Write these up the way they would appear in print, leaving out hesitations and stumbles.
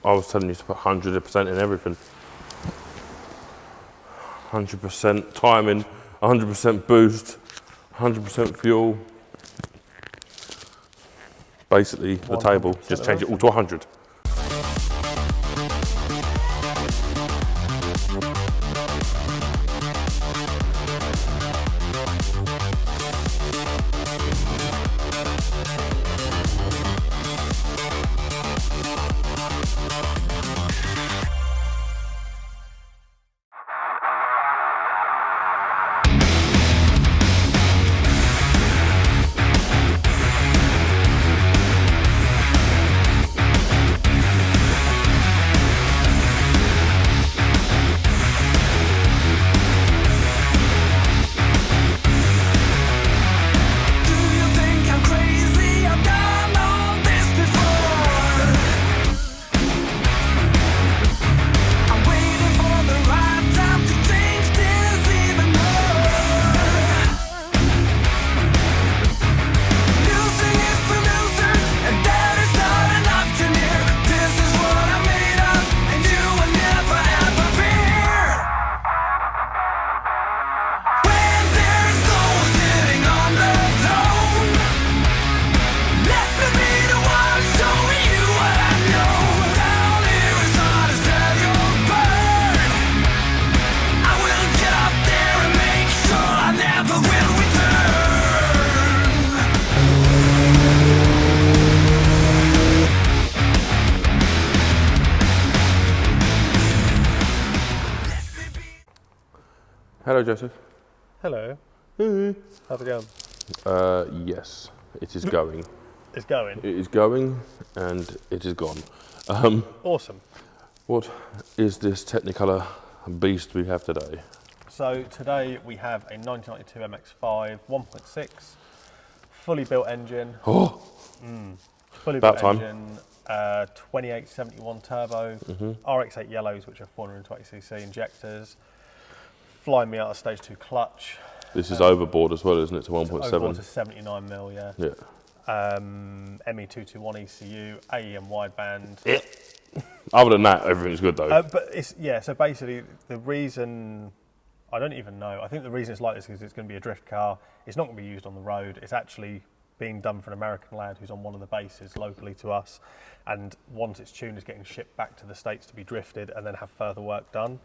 I was telling you to put 100% in everything. 100% timing, 100% boost, 100% fuel. Basically, the table, just change it all to 100. Hello, Joseph. Hello. How's it going? Yes, it is going. It's going. It is going, and it is gone. Awesome. What is this Technicolor beast we have today? So today we have a 1992 MX5 1.6 fully built engine. Oh, Fully about built time. engine. 2871 turbo. RX8 yellows, which are 420cc injectors. Flyin Miata stage 2 clutch. This is overboard as well, isn't it, to 1.7? Overboard to 79mm, yeah. Yeah. ME221 ECU, AEM wideband. Other than that, everything's good though. But it's, yeah, so basically the reason, I don't even know, I think the reason it's like this is it's going to be a drift car. It's not going to be used on the road. It's actually being done for an American lad who's on one of the bases locally to us. And once it's tuned, it's getting shipped back to the States to be drifted and then have further work done.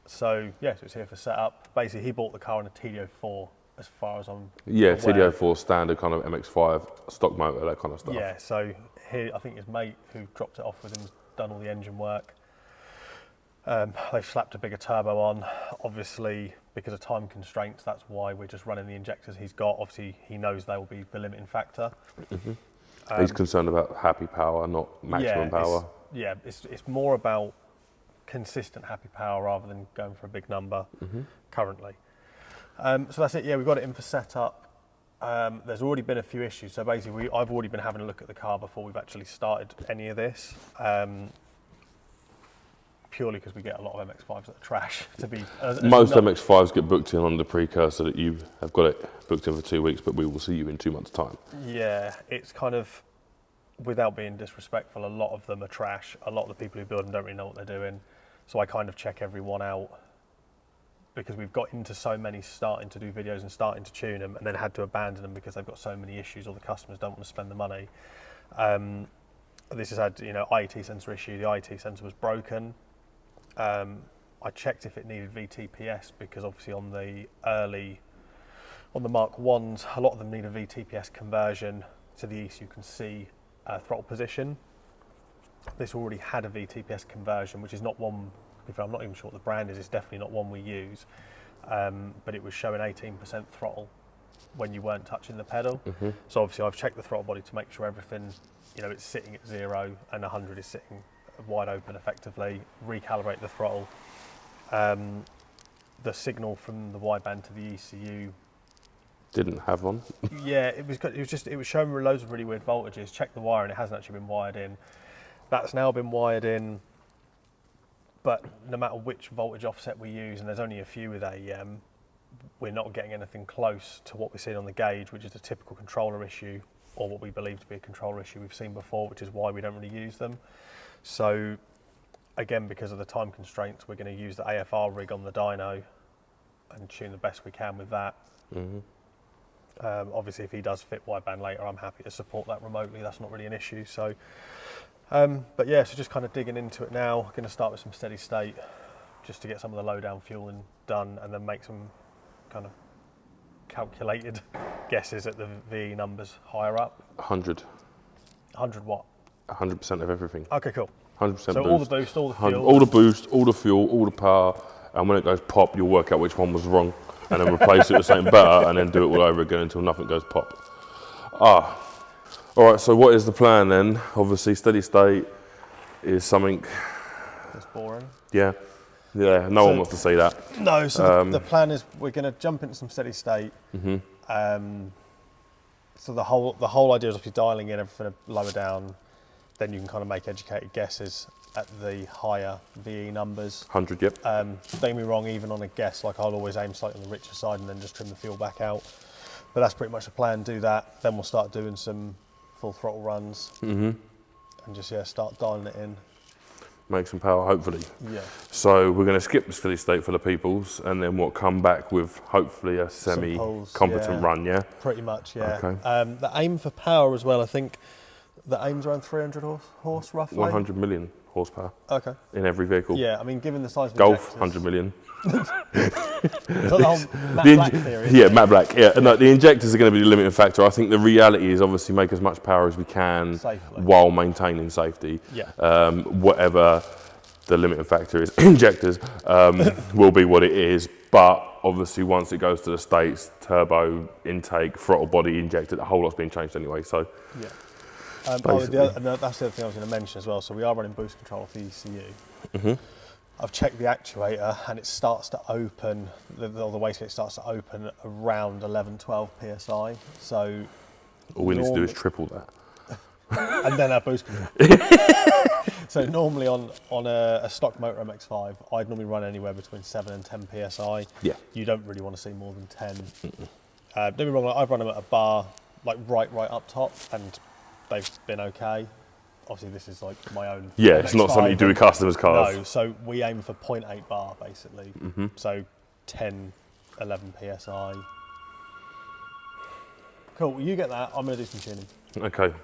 So, yeah, so it's here for setup. Basically, he bought the car in a TDO4, as far as I'm Yeah, aware. TDO4 standard kind of MX5 stock motor, that kind of stuff. Yeah, so here, I think his mate who dropped it off with him has done all the engine work. They've slapped a bigger turbo on. Obviously, because of time constraints, that's why we're just running the injectors he's got. Obviously, he knows they will be the limiting factor. He's concerned about happy power, not maximum power. It's more about consistent happy power rather than going for a big number currently. So that's it. Yeah, we've got it in for setup. There's already been a few issues. So basically, I've already been having a look at the car before we've actually started any of this. Purely because we get a lot of MX5s that are trash. Most MX5s get booked in on the precursor that you have got it booked in for 2 weeks, but we will see you in 2 months' time. Yeah, it's kind of, without being disrespectful, a lot of them are trash. A lot of the people who build them don't really know what they're doing. So I kind of check every one out because we've got into so many starting to do videos and starting to tune them and then had to abandon them because they've got so many issues or the customers don't want to spend the money. This has had, IET sensor issue. The IET sensor was broken. I checked if it needed VTPS because obviously on the Mark 1s, a lot of them need a VTPS conversion to the ECU can see throttle position. This already had a VTPS conversion, which is not one, I'm not even sure what the brand is, it's definitely not one we use, but it was showing 18% throttle when you weren't touching the pedal. So obviously I've checked the throttle body to make sure everything, it's sitting at 0 and 100 is sitting wide open effectively, recalibrate the throttle. The signal from the wideband to the ECU Didn't have one. Yeah, it was showing loads of really weird voltages. Checked the wire and it hasn't actually been wired in. That's now been wired in, but no matter which voltage offset we use, and there's only a few with AEM, we're not getting anything close to what we're seeing on the gauge, which is a typical controller issue, or what we believe to be a controller issue we've seen before, which is why we don't really use them. So again, because of the time constraints, we're going to use the AFR rig on the dyno and tune the best we can with that. Obviously, if he does fit wideband later, I'm happy to support that remotely. That's not really an issue. So, but yeah, so just kind of digging into it now. Going to start with some steady state, just to get some of the low down fueling done, and then make some kind of calculated guesses at the VE numbers higher up. 100. 100 what? 100% of everything. Okay, cool. 100% So boost. all the boost, all the fuel. All the boost, all the fuel, all the power, and when it goes pop, you'll work out which one was wrong, and then replace it with something better, and then do it all over again until nothing goes pop. All right, so what is the plan then? Obviously, steady state is something... That's boring. Yeah, no one wants to say that. No, so the plan is we're going to jump into some steady state. So the whole idea is if you're dialing in everything lower down, then you can kind of make educated guesses at the higher VE numbers. 100, yep. Don't get me wrong, even on a guess, like I'll always aim slightly on the richer side and then just trim the fuel back out. But that's pretty much the plan, do that. Then we'll start doing some full throttle runs and just, start dialing it in. Make some power, hopefully. Yeah. So we're going to skip the steady state for the peoples, and then we'll come back with hopefully a semi-competent run, yeah? Pretty much, yeah. Okay. The aim for power as well, I think the aim's around 300 horse roughly. 100 million horsepower. Okay. In every vehicle. Yeah, I mean, given the size of Golf, injectors, 100 million. Is that the whole Matt Black theory? Yeah, Matt Black. Yeah, no, the injectors are going to be the limiting factor. I think the reality is obviously make as much power as we can safely, while maintaining safety. Yeah. Whatever the limiting factor is, injectors will be what it is. But obviously, once it goes to the States, turbo, intake, throttle body, injector, the whole lot's been changed anyway. So. Yeah. That's the other thing I was going to mention as well. So we are running boost control for the ECU. I've checked the actuator and it starts to open, the wastegate starts to open around 11, 12 PSI. So all we need to do is triple that. And then our boost control. So normally on a stock motor Mx5, I'd normally run anywhere between 7 and 10 PSI. Yeah. You don't really want to see more than 10. Don't be wrong, I've run them at a bar, like right up top, and they've been okay. Obviously, this is like my own. Yeah, it's not something you do with customers' cars. No, so we aim for 0.8 bar basically. So 10, 11 PSI. Cool, you get that. I'm going to do some tuning. Okay.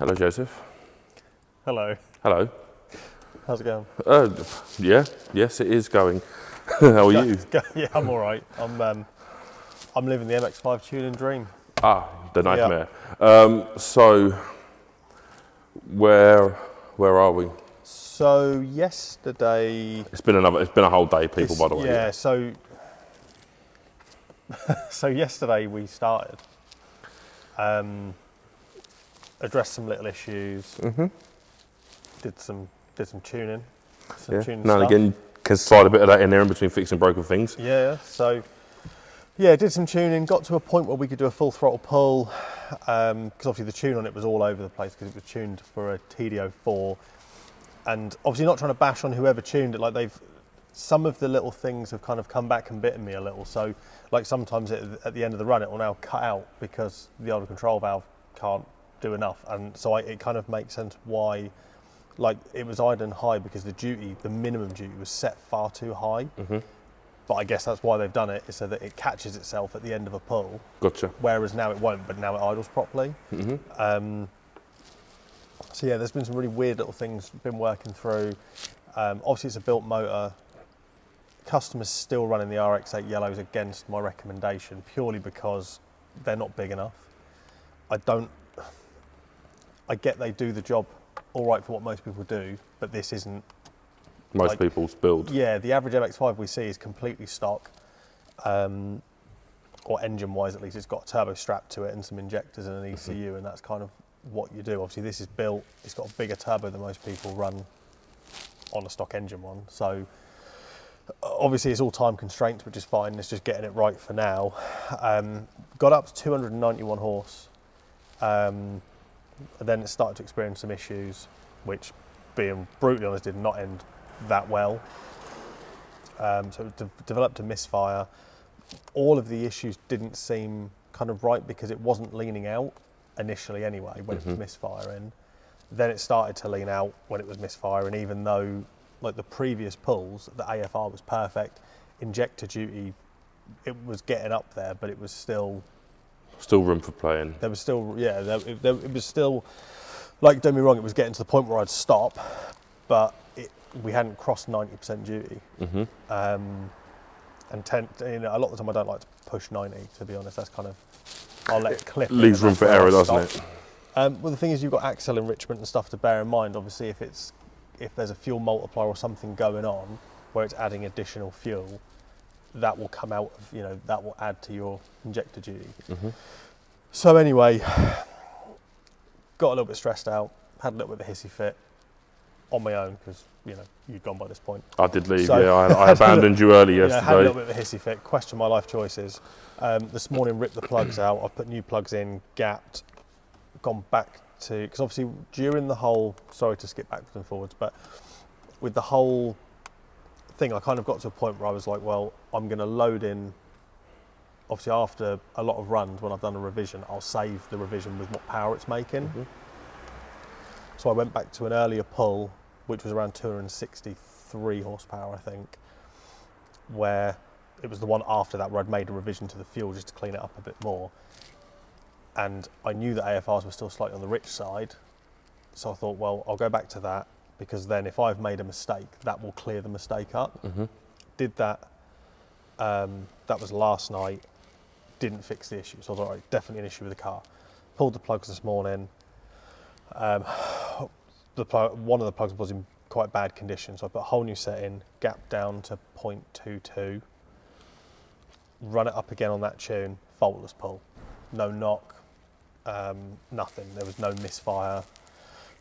Hello, Joseph. Hello. Hello. How's it going? Yeah, yes, it is going. How are you? Yeah, I'm all right. I'm living the Mx5 tuning dream. Ah, the nightmare. So, where are we? So yesterday. It's been a whole day, people. By the way. Yeah. So yesterday we started. Addressed some little issues. Did some tuning. Some tuning Now and stuff. again, can slide a bit of that in there in between fixing broken things. Yeah. So yeah, did some tuning. Got to a point where we could do a full throttle pull because obviously the tune on it was all over the place because it was tuned for a TD04. And obviously not trying to bash on whoever tuned it, like some of the little things have kind of come back and bitten me a little. So like sometimes at the end of the run, it will now cut out because the other control valve can't do enough. And so it kind of makes sense why, like it was idling high because the minimum duty was set far too high. But I guess that's why they've done it, is so that it catches itself at the end of a pull. Gotcha. Whereas now it won't, but now it idles properly. So yeah, there's been some really weird little things been working through. Obviously it's a built motor. Customers still running the RX-8 yellows against my recommendation purely because they're not big enough. I get they do the job all right for what most people do, but this isn't Most people's build. Yeah, the average MX-5 we see is completely stock, or engine-wise at least. It's got a turbo strap to it and some injectors and an ECU, and that's kind of what you do. Obviously, this is built. It's got a bigger turbo than most people run on a stock engine one. So obviously, it's all time constraints, which is fine. It's just getting it right for now. Got up to 291 horse, and then it started to experience some issues, which, being brutally honest, did not end that well. So it developed a misfire. All of the issues didn't seem kind of right because it wasn't leaning out initially anyway when it was misfiring. Then it started to lean out when it was misfiring, even though like the previous pulls, the AFR was perfect. Injector duty, it was getting up there, but it was still room for playing. There was still, yeah, it was still, like, don't be wrong, it was getting to the point where I'd stop, but we hadn't crossed 90% duty. And a lot of the time I don't like to push 90, to be honest. That's kind of, I'll let it clip. Leaves room for error, doesn't it? Well, the thing is, you've got axle enrichment and stuff to bear in mind. Obviously, if there's a fuel multiplier or something going on where it's adding additional fuel, that will come out of, that will add to your injector duty. So anyway, got a little bit stressed out, had a little bit of a hissy fit on my own because, you'd gone by this point. I did leave, so, I abandoned you early yesterday. Had a little bit of a hissy fit, questioned my life choices. This morning, ripped the plugs out. I've put new plugs in, gapped, gone back to, because obviously during the whole, sorry to skip backwards and forwards, but with the whole thing, I kind of got to a point where I was like, well, I'm going to load in, obviously after a lot of runs, when I've done a revision, I'll save the revision with what power it's making. So I went back to an earlier pull, which was around 263 horsepower, I think, where it was the one after that where I'd made a revision to the fuel just to clean it up a bit more. And I knew that AFRs were still slightly on the rich side. So I thought, well, I'll go back to that because then if I've made a mistake, that will clear the mistake up. Did that. That was last night. Didn't fix the issue. So I was like, all right, definitely an issue with the car. Pulled the plugs this morning. One of the plugs was in quite bad condition, so I put a whole new set in, gap down to 0.22, run it up again on that tune, faultless pull. No knock, nothing. There was no misfire.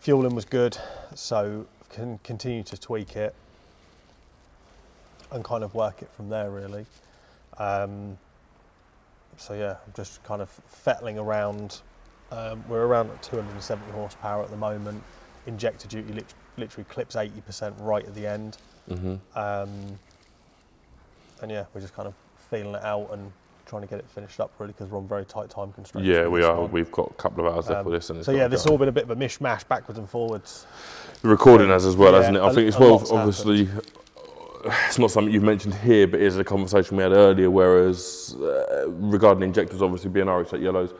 Fueling was good, so can continue to tweak it and kind of work it from there, really. So yeah, I'm just kind of fettling around. We're around 270 horsepower at the moment. Injector duty literally clips 80% right at the end. And yeah, we're just kind of feeling it out and trying to get it finished up, really, because we're on very tight time constraints. Yeah, we are. We've got a couple of hours left for this. And so yeah, this has all been a bit of a mishmash, backwards and forwards. The recording has as well, hasn't it? I think it's well, obviously, it's not something you've mentioned here, but it is a conversation we had earlier, whereas regarding injectors obviously being RX8 yellows,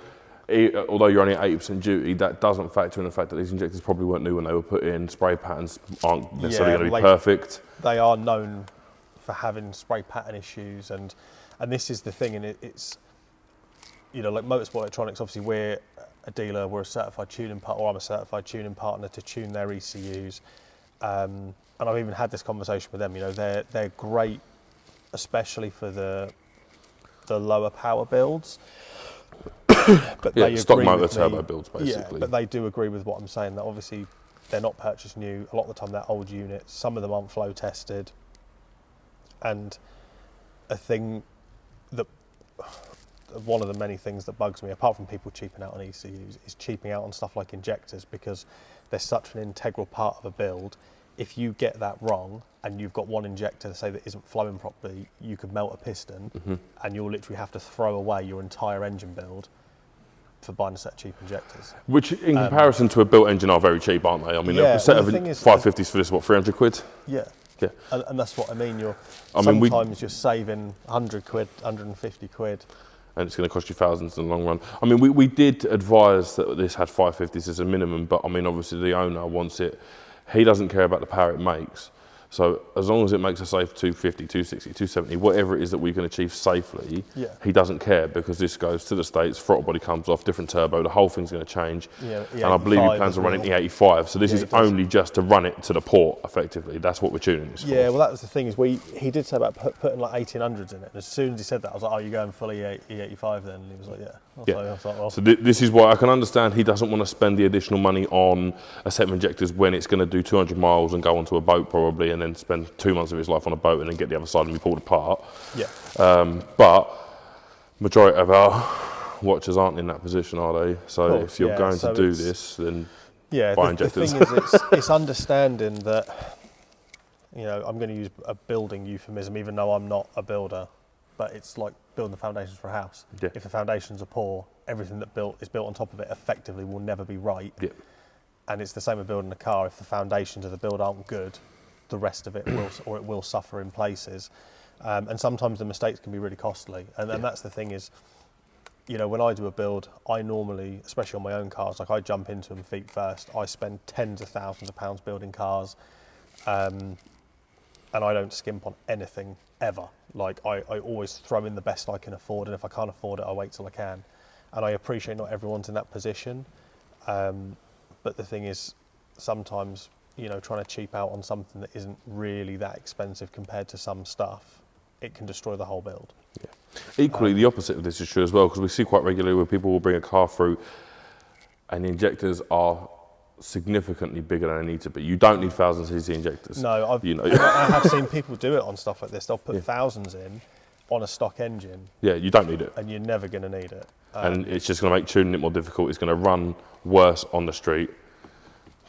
although you're only at 80% duty, that doesn't factor in the fact that these injectors probably weren't new when they were put in. Spray patterns aren't necessarily going to be perfect. They are known for having spray pattern issues, and this is the thing, and it's, you know, like Motorsport Electronics, obviously we're a dealer, we're a certified tuning partner, or I'm a certified tuning partner to tune their ECUs, and I've even had this conversation with them. You know, they're great, especially for the lower power builds. But yeah, they stock agree motor with turbo me, builds, basically. Yeah, but they do agree with what I'm saying, that obviously they're not purchased new. A lot of the time they're old units. Some of them aren't flow tested. And a thing that, one of the many things that bugs me, apart from people cheaping out on ECUs, is cheaping out on stuff like injectors, because they're such an integral part of a build. If you get that wrong and you've got one injector, say, that isn't flowing properly, you could melt a piston, and you'll literally have to throw away your entire engine build for buying a set of cheap injectors. Which, in comparison to a built engine, are very cheap, aren't they? I mean, Yeah, a set well, of the thing is, 550s for this, what, 300 quid? Yeah. Yeah. And that's what I mean. mean, Sometimes you're saving 100 quid, 150 quid. And it's going to cost you thousands in the long run. I mean, we did advise that this had 550s as a minimum, but I mean, obviously the owner wants it. He doesn't care about the power it makes. So as long as it makes a safe 250, 260, 270, whatever it is that we can achieve safely, he doesn't care, because this goes to the States, throttle body comes off, different turbo, the whole thing's going to change. Yeah, and I believe he plans on running the 85. So this is only just to run it to the port, effectively. That's what we're tuning this for. Yeah, well, that was the thing, is he did say about putting like 1800s in it. And as soon as he said that, I was like, oh, you're going fully E85 then? And he was like, yeah. I was like, well. So this is why I can understand he doesn't want to spend the additional money on a set of injectors when it's going to do 200 miles and go onto a boat probably, and then spend 2 months of his life on a boat and then get the other side and be pulled apart. Yeah. But majority of our watchers aren't in that position, are they? So if you're going to do this, then buy injectors. The thing is, it's understanding that, you know, I'm going to use a building euphemism, even though I'm not a builder, but it's like building the foundations for a house. Yeah. If the foundations are poor, everything that is built on top of it effectively will never be right. Yeah. And it's the same with building a car. If the foundations of the build aren't good, the rest of it will suffer in places. And sometimes the mistakes can be really costly. And that's the thing is, you know, when I do a build, I normally, especially on my own cars, like I jump into them feet first. I spend tens of thousands of pounds building cars. And I don't skimp on anything ever. Like I always throw in the best I can afford, and if I can't afford it, I wait till I can. And I appreciate not everyone's in that position. But the thing is, sometimes, you know, trying to cheap out on something that isn't really that expensive compared to some stuff, it can destroy the whole build. Yeah. Equally, the opposite of this is true as well, because we see quite regularly where people will bring a car through and the injectors are significantly bigger than they need to be. You don't need 1,000cc injectors. No, I have seen people do it on stuff like this. They'll put thousands in on a stock engine. Yeah, you don't need it. And you're never going to need it. And it's just going to make tuning it more difficult. It's going to run worse on the street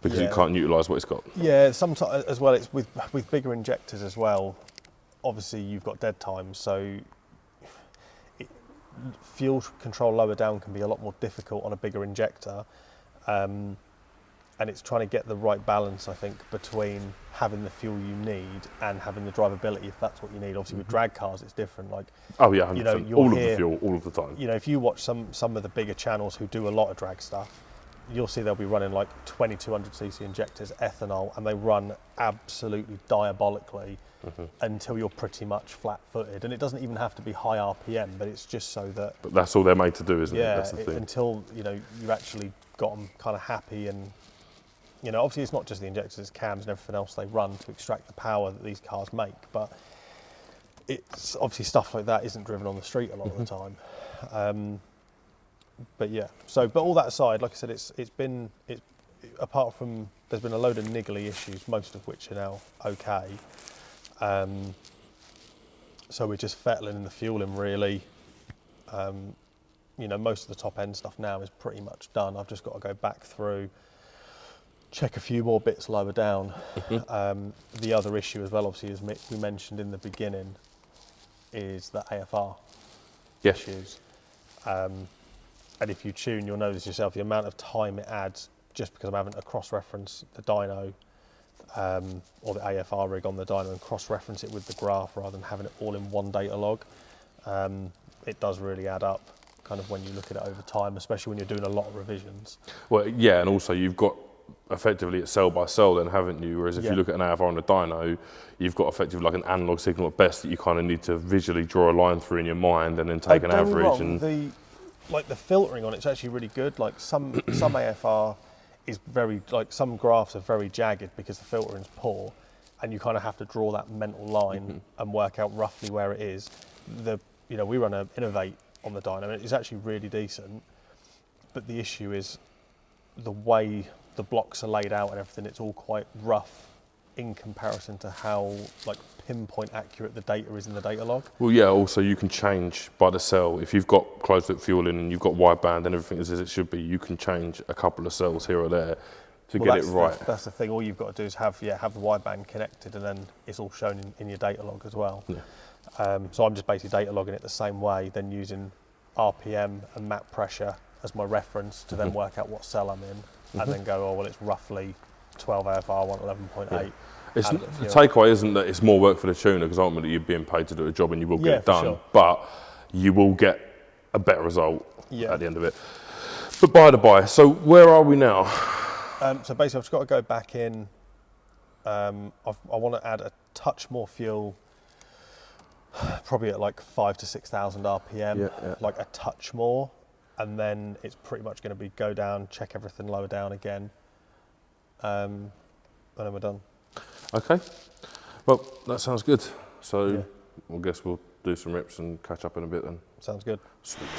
because it can't utilise what it's got. Yeah, sometimes as well, it's with bigger injectors as well. Obviously, you've got dead times, so fuel control lower down can be a lot more difficult on a bigger injector. And it's trying to get the right balance, I think, between having the fuel you need and having the drivability, if that's what you need. Obviously, with drag cars, it's different. Like, 100%. You know, all of the fuel, all of the time. You know, if you watch some of the bigger channels who do a lot of drag stuff, you'll see they'll be running like 2200cc injectors, ethanol, and they run absolutely diabolically until you're pretty much flat-footed. And it doesn't even have to be high RPM, but it's just so that... But that's all they're made to do, isn't it? That's the thing. Until, you know, you've actually got them kind of happy and... You know, obviously it's not just the injectors, it's cams and everything else they run to extract the power that these cars make, but it's obviously stuff like that isn't driven on the street a lot of the time. But yeah, but all that aside, like I said, it's been apart from there's been a load of niggly issues, most of which are now okay. So we're just fettling in the fueling really. You know, most of the top end stuff now is pretty much done. I've just got to go back through, check a few more bits lower down. The other issue as well, obviously, as we mentioned in the beginning, is the AFR issues. And if you tune, you'll notice yourself the amount of time it adds just because I'm having to cross-reference the dyno or the AFR rig on the dyno and cross-reference it with the graph rather than having it all in one data log. It does really add up. kind of when you look at it over time, especially when you're doing a lot of revisions. Well, yeah, and also you've got effectively it's cell by cell then, haven't you? Whereas if Yeah. you look at an AFR on a dyno, you've got effectively like an analog signal at best that you kind of need to visually draw a line through in your mind and then take an Don't get me average. wrong, And the filtering on it's actually really good. Like some AFR is very, like some graphs are very jagged because the filtering's poor, and you kind of have to draw that mental line and work out roughly where it is. We run an Innovate on the dyno, and it's actually really decent, but the issue is the way the blocks are laid out and everything. It's all quite rough in comparison to how like pinpoint accurate the data is in the data log. well, yeah, also you can change by the cell. If you've got closed loop fueling and you've got wideband and everything is as it should be, you can change a couple of cells here or there to get it right. That's the thing. All you've got to do is have the wideband connected, and then it's all shown in your data log as well. Yeah. So I'm just basically data logging it the same way, then using RPM and map pressure as my reference to then work out what cell I'm in, and then go, oh well, it's roughly 12 AFR 111.8. Yeah. The takeaway isn't that it's more work for the tuner, because ultimately you're being paid to do a job and you will get it done, sure. but you will get a better result Yeah. at the end of it. But by the by, so where are we now? So basically, I've just got to go back in. I want to add a touch more fuel, probably at like 5,000 to 6,000 RPM, Yeah. like a touch more, and then it's pretty much going to be go down, check everything, lower down again, and then we're done. Okay, well, that sounds good. So Yeah. I guess we'll do some rips and catch up in a bit then. Sounds good. Sweet.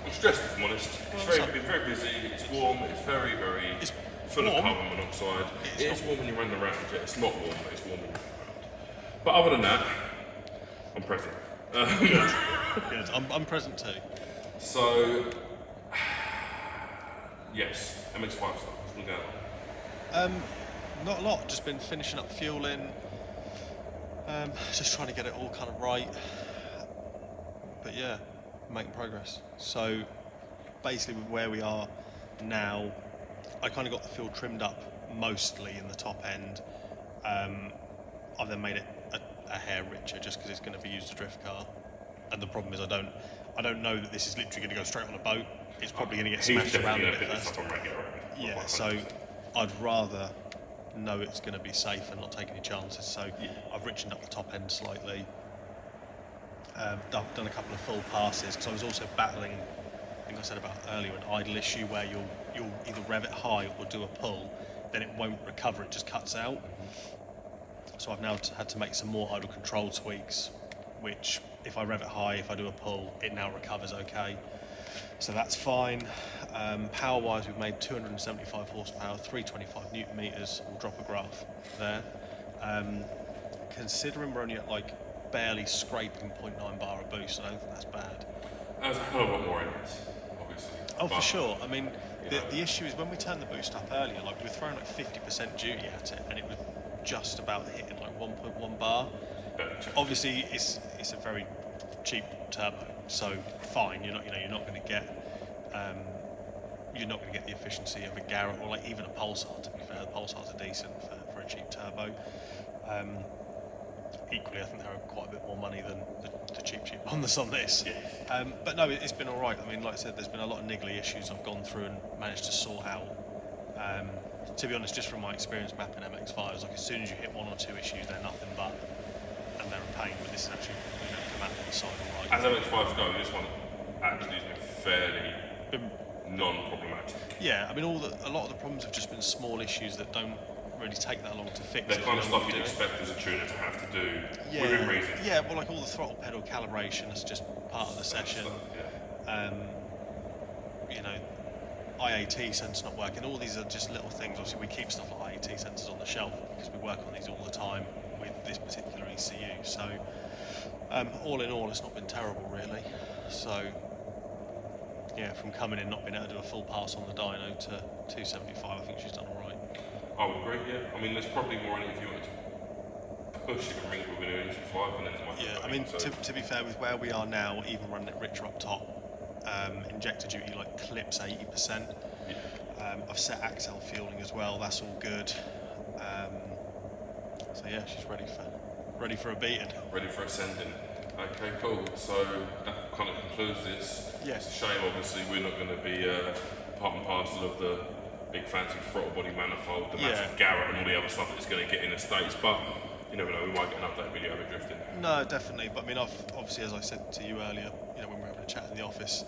I'm stressed, if I'm honest. It's been very busy, it's warm, it's very full of carbon monoxide. It's warm when you're running around, it's not warm, but it's warm when you're running around. But other than that, I'm present. Good. I'm present too. So, yes, Mx5 stuff, what's been going on? Not a lot, just been finishing up fueling, just trying to get it all kind of right. But yeah, making progress. So basically where we are now, I kind of got the fuel trimmed up mostly in the top end. I've then made it a hair richer just because it's going to be used as a drift car. And the problem is I don't know that this is literally going to go straight on a boat. It's probably going to get smashed around a bit first. Yeah, so I'd rather know it's going to be safe and not take any chances. So I've richened up the top end slightly. Done a couple of full passes because I was also battling, I think I said about earlier, an idle issue where you'll either rev it high or do a pull, then it won't recover, it just cuts out. So I've now had to make some more idle control tweaks, which if I rev it high, if I do a pull, it now recovers okay. So that's fine. Power-wise, we've made 275 horsepower, 325 newton meters. We'll drop a graph there. Considering we're only at like barely scraping 0.9 bar a boost, I don't think that's bad. There's a hell of a lot more in it, obviously. Oh, for sure. I mean, the issue is when we turned the boost up earlier, like we were throwing like 50% duty at it, and it was just about hitting like 1.1 bar. Obviously, it's a very cheap turbo, so fine. You're not going to get the efficiency of a Garrett or like even a Pulsar. To be fair, the Pulsars are decent for a cheap turbo. Equally, I think they're quite a bit more money than the cheap boners on this. Yeah. But no, it's been all right. I mean, like I said, there's been a lot of niggly issues I've gone through and managed to sort out. To be honest, just from my experience mapping MX5s, like as soon as you hit one or two issues, they're nothing but, and they're a pain. But this is actually, come out on the side all right. As MX5s go, this one actually has been fairly non-problematic. Yeah, I mean, a lot of the problems have just been small issues that don't really take that long to fix. They're kind of stuff you'd expect as a tuner to have to do within reason. Yeah, well, like all the throttle pedal calibration is just part of the session. IAT sensor not working. All these are just little things. Obviously, we keep stuff like IAT sensors on the shelf because we work on these all the time with this particular ECU. So, all in all, it's not been terrible, really. So, yeah, from coming in not being able to do a full pass on the dyno to 275, I think she's done all right. I would agree, yeah. I mean, there's probably more in it if you wanted to push it and ring with an inch 5 and then it might be I mean, to be fair, with where we are now, even running it richer up top, injector duty like clips 80%. I've set axle fueling as well, that's all good. So yeah, she's ready for a beating. Ready for ascending. Okay, cool. So that kind of concludes this. Yes. It's a shame, obviously, we're not going to be part and parcel of the big fancy throttle body manifold, the massive Garrett and all the other stuff that's going to get in the States, but you never know, we might get an update video of it drifting. No, definitely, but I mean, obviously, as I said to you earlier, when we were having a chat in the office,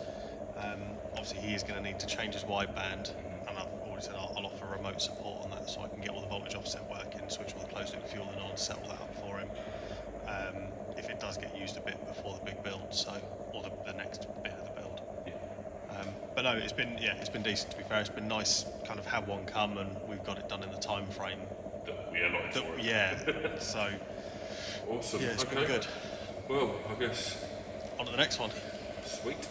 obviously he is going to need to change his wideband, and I've already said I'll offer remote support on that so I can get all the voltage offset working, switch all the closed loop fueling on, set all that up for him. If it does get used a bit before the big build, or the next bit of the build. But no, it's been decent, to be fair. It's been nice kind of have one come and we've got it done in the time frame. So awesome. Yeah, it's been good. Well, I guess on to the next one. sweet.